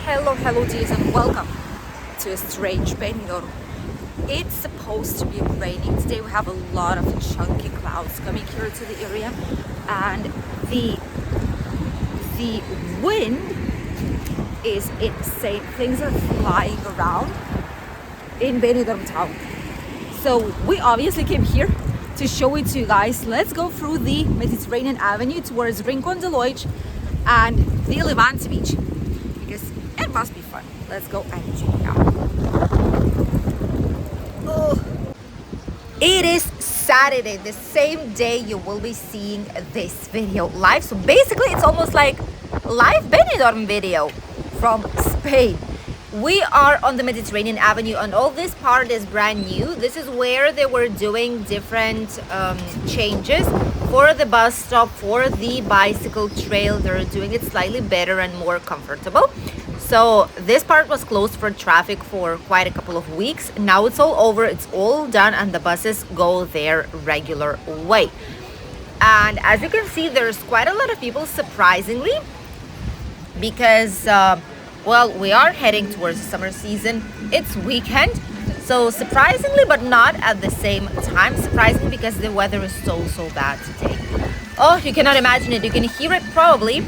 Hello dears, and welcome to a strange Benidorm. It's supposed to be raining today. We have a lot of chunky clouds coming here to the area, and the wind is insane. Things are flying around in Benidorm town. So we obviously came here to show it to you guys. Let's go through the Mediterranean Avenue towards Rincon de Loix and the Levante beach, because it must be fun. Let's go and check it out. Oh. It is Saturday, the same day you will be seeing this video live. So basically it's almost like a live Benidorm video from Spain. We are on the Mediterranean Avenue, and all this part is brand new. This is where they were doing different changes for the bus stop, for the bicycle trail. They're doing it slightly better and more comfortable. So this part was closed for traffic for quite a couple of weeks. Now it's all over, it's all done, and the buses go their regular way. And as you can see, there's quite a lot of people, surprisingly, because well, we are heading towards the summer season. It's weekend, so surprisingly, but not at the same time surprising, because the weather is so bad today. Oh, you cannot imagine it. You can hear it probably.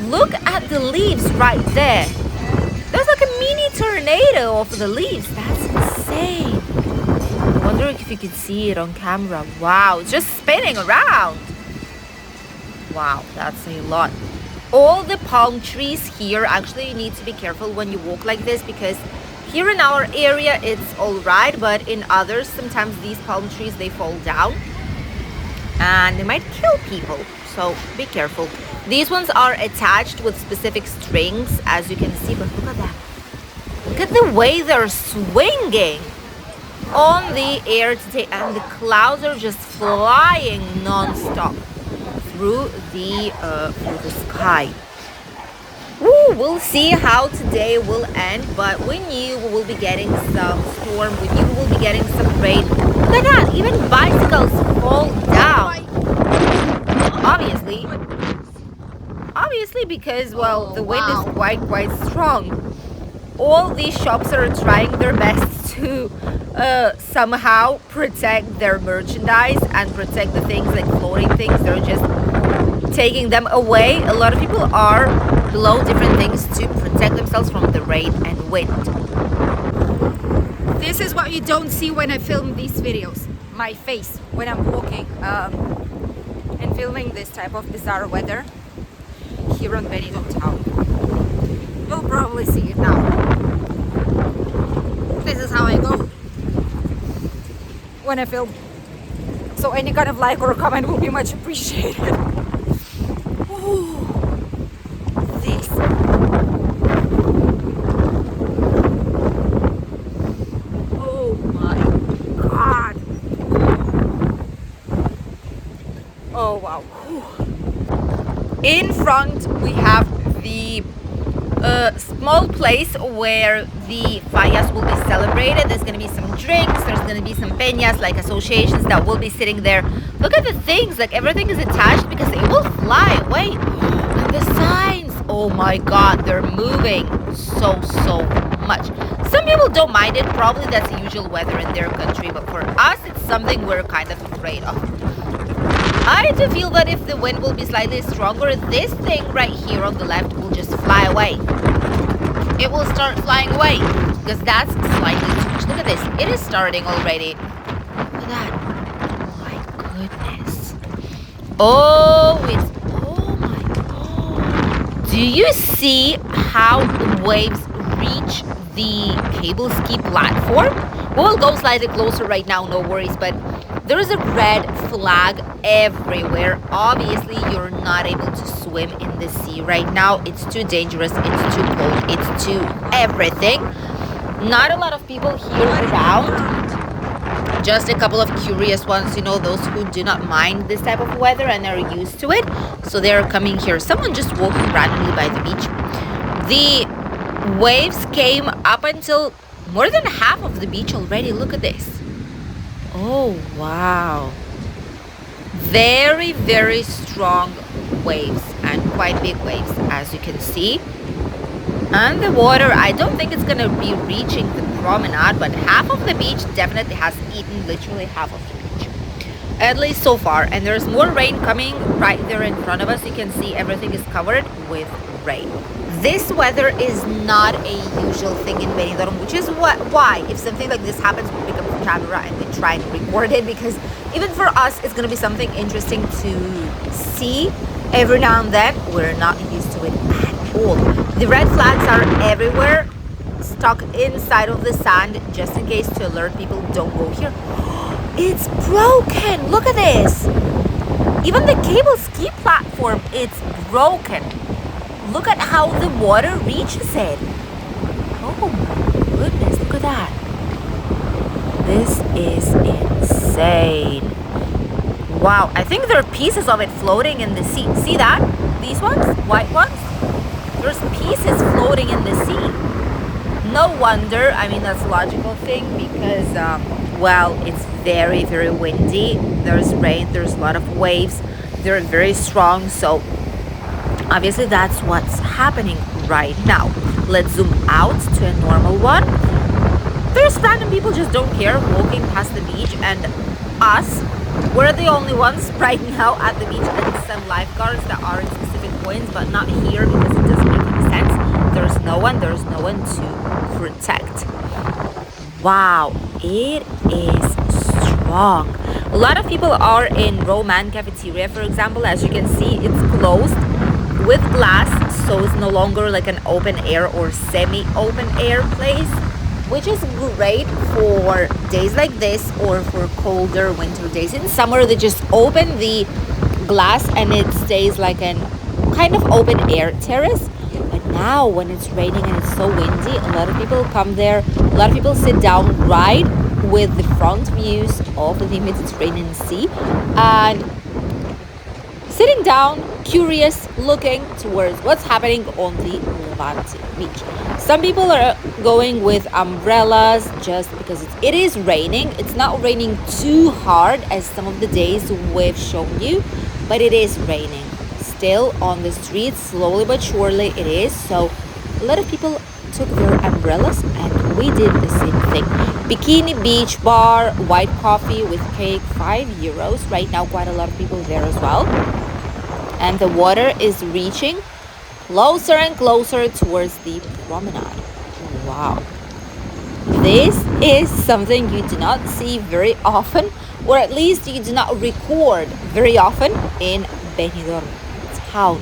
Look at the leaves right there. There's like a mini tornado of the leaves. That's insane. I wonder if you could see it on camera. Wow, it's just spinning around. Wow, that's a lot. All the palm trees here, actually you need to be careful when you walk like this, because here in our area it's all right, but in others sometimes these palm trees, they fall down and they might kill people, so be careful. These ones are attached with specific strings, as you can see, but look at that. Look at the way they're swinging on the air today, and the clouds are just flying non-stop through the sky. Ooh, we'll see how today will end, but we knew we will be getting some storm. We knew we will be getting some rain. Look at that, even bicycles fall down. Obviously, because, well, the wind is quite strong. All these shops are trying their best to somehow protect their merchandise and protect the things like floating things. They're just taking them away. A lot of people are below different things to protect themselves from the rain and wind. This is what you don't see when I film these videos. My face when I'm walking and filming this type of bizarre weather here on Benidorm town. You'll probably see it now. This is how I go when I film. So any kind of like or comment will be much appreciated. Ooh, this. Oh my God. Oh wow. Whew. In front we have the small place where the fallas will be celebrated. There's going to be some drinks, there's going to be some peñas, like associations that will be sitting there. Look at the things, like everything is attached because it will fly away. And the signs, oh my God, they're moving so much. Some people don't mind it, probably that's the usual weather in their country, but for us it's something we're kind of afraid of. I do feel that if the wind will be slightly stronger, this thing right here on the left will just fly away. It will start flying away, because that's slightly too much. Look at this. It is starting already. Look at that. Oh my goodness. Oh my God. Do you see how the waves reach the cable ski platform? We'll go slightly closer right now, no worries, but there is a red flag everywhere. Obviously, you're not able to swim in the sea right now. It's too dangerous, it's too cold, it's too everything. Not a lot of people here around. Just a couple of curious ones, you know, those who do not mind this type of weather and are used to it. So they're coming here. Someone just walking randomly by the beach. The waves came up until more than half of the beach already. Look at this. Oh, wow. Very strong waves, and quite big waves, as you can see. And the water, I don't think it's gonna be reaching the promenade, but half of the beach definitely has eaten literally half of the beach. At least so far. And there's more rain coming right there in front of us. You can see everything is covered with rain. This weather is not a usual thing in Benidorm, which is why if something like this happens, we pick up the camera and we try and record it, because even for us, it's gonna be something interesting to see every now and then. We're not used to it at all. The red flags are everywhere, stuck inside of the sand, just in case to alert people, don't go here. It's broken. Look at this. Even the cable ski platform, it's broken. Look at how the water reaches it. Oh my goodness, look at that. This is insane. Wow, I think there are pieces of it floating in the sea. See that? These ones? White ones? There's pieces floating in the sea. No wonder. I mean, that's a logical thing because, well, it's very, very windy. There's rain. There's a lot of waves. They're very strong. So obviously that's what's happening right now. Let's zoom out to a normal one. There's random people just don't care walking past the beach, and us, we're the only ones right now at the beach, and some lifeguards that are in specific points, but not here because it doesn't make any sense. There's no one to protect. Wow, it is strong. A lot of people are in Roman cafeteria, for example. As you can see, it's closed with glass, so it's no longer like an open air or semi-open air place, which is great for days like this or for colder winter days. In summer, they just open the glass and it stays like an kind of open air terrace. But now when it's raining and it's so windy, a lot of people come there. A lot of people sit down right with the front views of the Mediterranean Sea and sitting down, curious, looking towards what's happening on the Levante beach. Some people are going with umbrellas just because it is raining. It's not raining too hard as some of the days we've shown you, but it is raining still on the streets, slowly but surely it is. So a lot of people took their umbrellas and we did the same thing. Bikini beach bar, white coffee with cake, €5. Right now quite a lot of people there as well. And the water is reaching closer and closer towards the promenade. Wow. This is something you do not see very often, or at least you do not record very often in Benidorm town.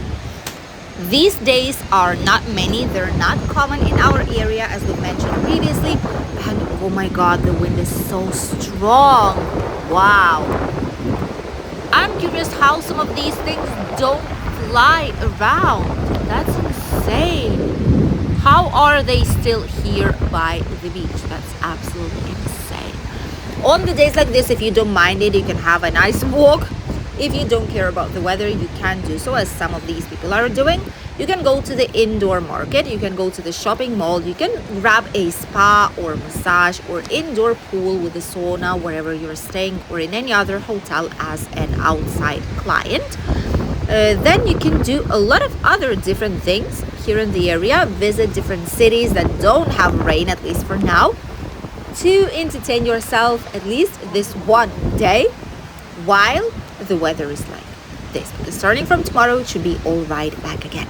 These days are not many. They're not common in our area, as we mentioned previously. And oh my God, the wind is so strong. Wow. I'm curious how some of these things don't fly around. That's insane. How are they still here by the beach? That's absolutely insane. On the days like this, if you don't mind it, you can have a nice walk. If you don't care about the weather, you can do so, as some of these people are doing. You can go to the indoor market, you can go to the shopping mall, you can grab a spa or massage or indoor pool with a sauna wherever you're staying, or in any other hotel as an outside client. Then you can do a lot of other different things here in the area, visit different cities that don't have rain, at least for now, to entertain yourself at least this one day while the weather is like this, because starting from tomorrow it should be all right back again.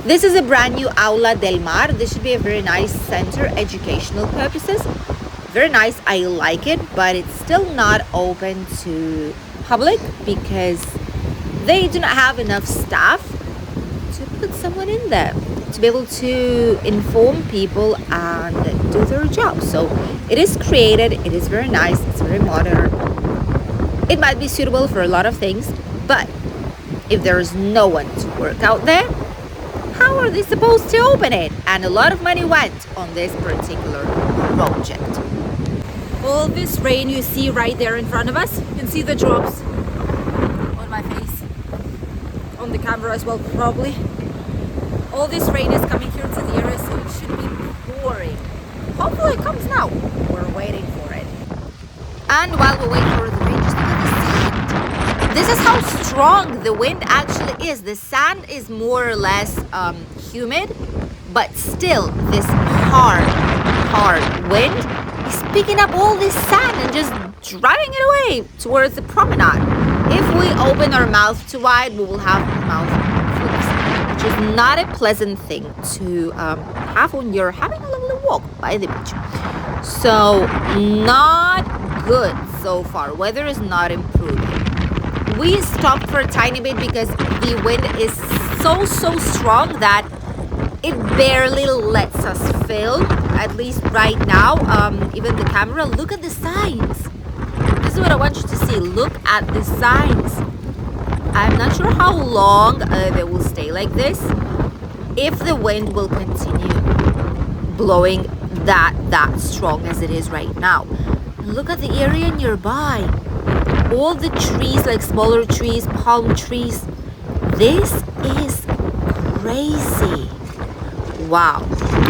This is a brand new Aula del Mar. This should be a very nice center, educational purposes. Very nice, I like it, but it's still not open to public because they do not have enough staff to put someone in there to be able to inform people and do their job. So it is created, it is very nice, it's very modern. It might be suitable for a lot of things, but if there is no one to work out there, how are they supposed to open it? And a lot of money went on this particular project. All this rain you see right there in front of us, you can see the drops on my face, on the camera as well probably. All this rain is coming here to the area, so it should be pouring. Hopefully it comes now. We're waiting for it. And while we wait for the rain, just look at the sand. This is how strong the wind actually is. The sand is more or less humid, but still this hard wind is picking up all this sand and just driving it away towards the promenade. If we open our mouth too wide, we will have a mouth full of sand, which is not a pleasant thing to have when you're having a lovely walk by the beach. So not good so far. Weather is not improving. We stopped for a tiny bit because the wind is so strong that it barely lets us film, at least right now. Even the camera, look at the signs. This is what I want you to see. Look at the signs. I'm not sure how long they will stay like this, if the wind will continue blowing that strong as it is right now. Look at the area nearby. All the trees, like smaller trees, palm trees. This is crazy. Wow.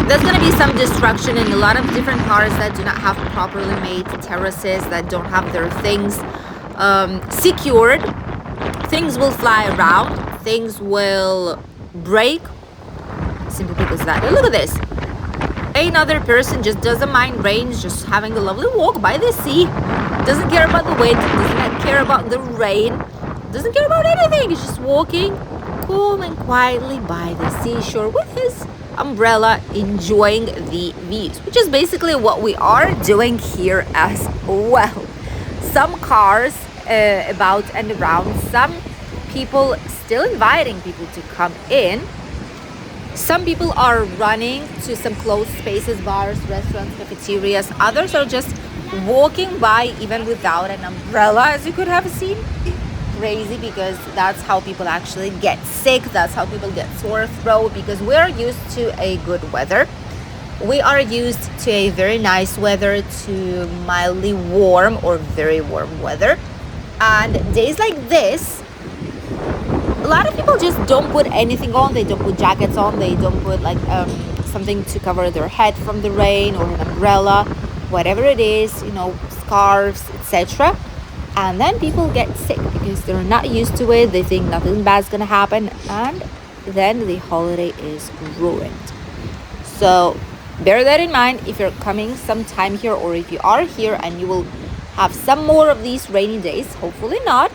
There's going to be some destruction in a lot of different parts that do not have properly made terraces, that don't have their things secured. Things will fly around. Things will break. Simply because of that. Look at this. Another person just doesn't mind rain, just having a lovely walk by the sea. Doesn't care about the wind, doesn't care about the rain, doesn't care about anything. He's just walking cool and quietly by the seashore with his umbrella, enjoying the views, which is basically what we are doing here as well. Some cars about and around, some people still inviting people to come in. Some people are running to some closed spaces, bars, restaurants, cafeterias. Others are just walking by even without an umbrella, as you could have seen. Crazy, because that's how people actually get sick. That's how people get sore throat, because we're used to a good weather. We are used to a very nice weather, to mildly warm or very warm weather. And days like this, a lot of people just don't put anything on. They don't put jackets on. They don't put like something to cover their head from the rain, or an umbrella, whatever it is, you know, scarves, etc. And then people get sick because they're not used to it. They think nothing bad's gonna happen, and then the holiday is ruined. So bear that in mind if you're coming sometime here, or if you are here and you will have some more of these rainy days. Hopefully not,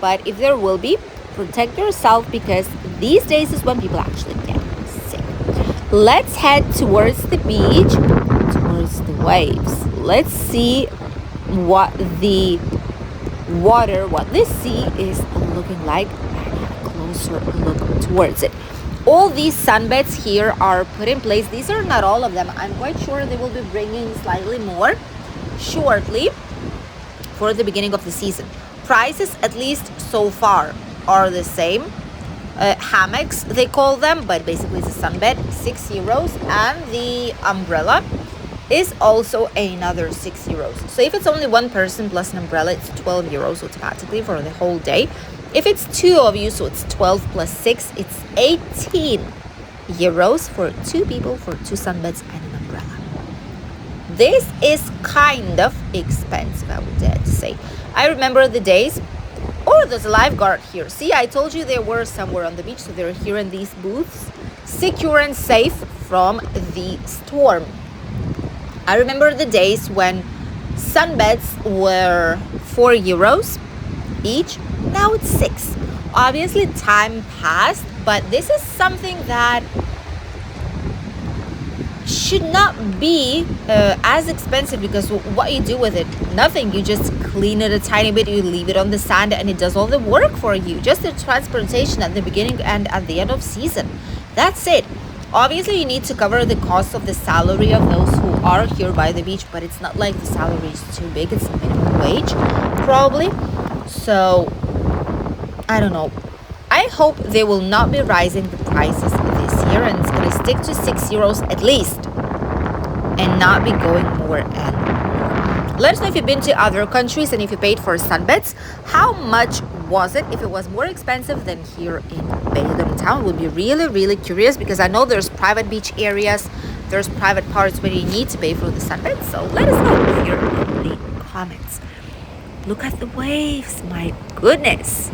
but if there will be, protect yourself, because these days is when people actually get sick. Let's head towards the beach, towards the waves. Let's see what the water, what this sea is looking like, and have a closer look towards it. All these sunbeds here are put in place. These are not all of them. I'm quite sure they will be bringing slightly more shortly for the beginning of the season. Prices, at least so far, are the same. Hammocks, they call them, but basically it's a sunbed, €6, and the umbrella is also another €6. So if it's only one person plus an umbrella, it's €12 automatically for the whole day. If it's two of you, so it's 12 plus 6, it's €18 for two people, for two sunbeds and an umbrella. This is kind of expensive, I would dare to say. I remember the days. Oh, there's a lifeguard here. See, I told you they were somewhere on the beach, so they're here in these booths, secure and safe from the storm. I remember the days when sunbeds were €4 each. Now it's 6. Obviously, time passed, but this is something that should not be as expensive, because what you do with it, nothing. You just clean it a tiny bit, you leave it on the sand, and it does all the work for you. Just the transportation at the beginning and at the end of season. That's it. Obviously, you need to cover the cost of the salary of those who are here by the beach, but it's not like the salary is too big. It's a minimum wage, probably. So, I don't know. I hope they will not be rising the prices this year, and it's going to stick to €6 at least, and not be going more and more. Let us know if you've been to other countries and if you paid for sunbeds. How much was it? If it was more expensive than here in Benidorm town, we'll be really curious, because I know there's private beach areas, there's private parts where you need to pay for the sunbed. So let us know here in the comments. Look at the waves, my goodness.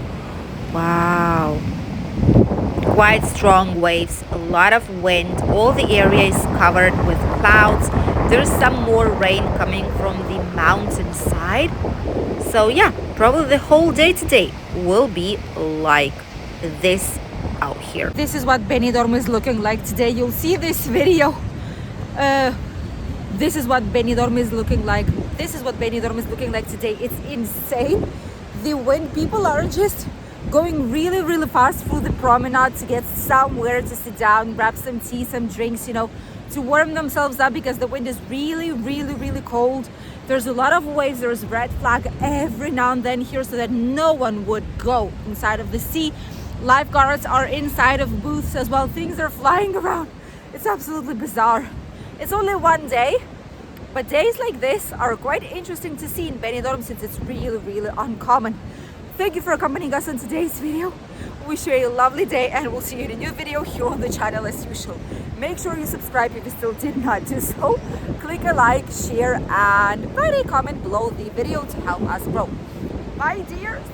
Wow. quite strong waves, a lot of wind. All the area is covered with clouds. There's some more rain coming from the mountainside. So yeah, probably the whole day today will be like this out here. This is what Benidorm is looking like today. You'll see this video. This is what Benidorm is looking like. This is what Benidorm is looking like today. It's insane. The wind, people are just going really, really fast through the promenade to get somewhere to sit down, grab some tea, some drinks, you know, to warm themselves up because the wind is really, really, really cold. There's a lot of waves. There's red flag every now and then here so that no one would go inside of the sea. Lifeguards are inside of booths as well. Things are flying around. It's absolutely bizarre. It's only one day, but days like this are quite interesting to see in Benidorm since it's really, really uncommon. Thank you for accompanying us on today's video. Wish you a lovely day and we'll see you in a new video here on the channel as usual. Make sure you subscribe if you still did not do so. Click a like, share and write a comment below the video to help us grow. Bye dears.